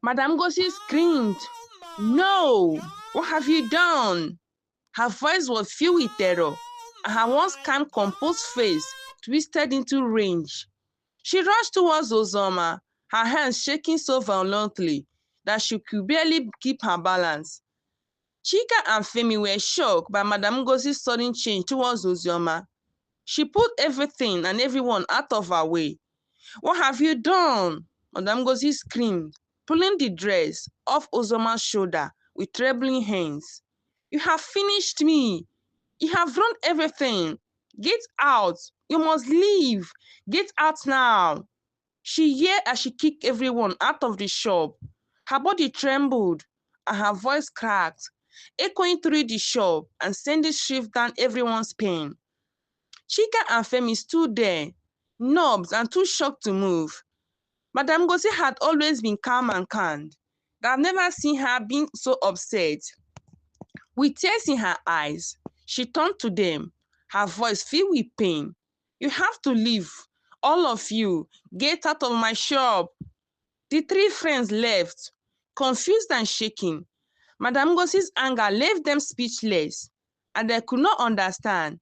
Madame Ngozi screamed, "No! What have you done?" Her voice was filled with terror, and her once calm, composed face twisted into rage. She rushed towards Uzoma, her hands shaking so violently that she could barely keep her balance. Chika and Femi were shocked by Madame Ngozi's sudden change towards Uzoma. She pulled everything and everyone out of her way. "What have you done?" Madame Ngozi screamed, pulling the dress off Uzoma's shoulder with trembling hands. "You have finished me. You have ruined everything. Get out. You must leave. Get out now." She yelled as she kicked everyone out of the shop. Her body trembled and her voice cracked, echoing through the shop and sending shivers down everyone's spine. Chika and Femi stood there, numbed and too shocked to move. Madame Ngozi had always been calm and kind. They had never seen her being so upset. With tears in her eyes, she turned to them, her voice filled with pain. "You have to leave. All of you, get out of my shop." The three friends left, confused and shaking. Madame Ngozi's anger left them speechless, and they could not understand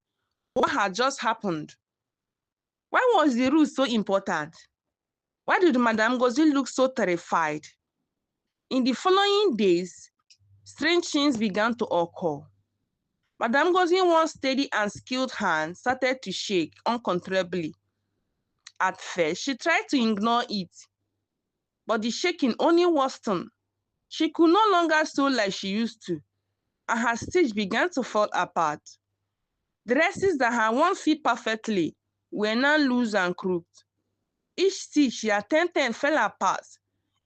what had just happened. Why was the rule so important? Why did Madame Ngozi look so terrified? In the following days, strange things began to occur. Madame Ngozi's once steady and skilled hand started to shake uncontrollably. At first, she tried to ignore it, but the shaking only worsened. She could no longer sew like she used to, and her stitch began to fall apart. Dresses that had once fit perfectly were now loose and crooked. Each stitch she attempted fell apart.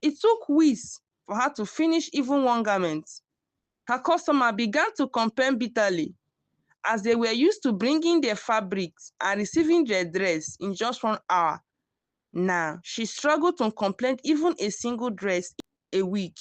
It took weeks for her to finish even one garment. Her customer began to complain bitterly, as they were used to bringing their fabrics and receiving their dress in just 1 hour. Now, she struggled to complete even a single dress a week.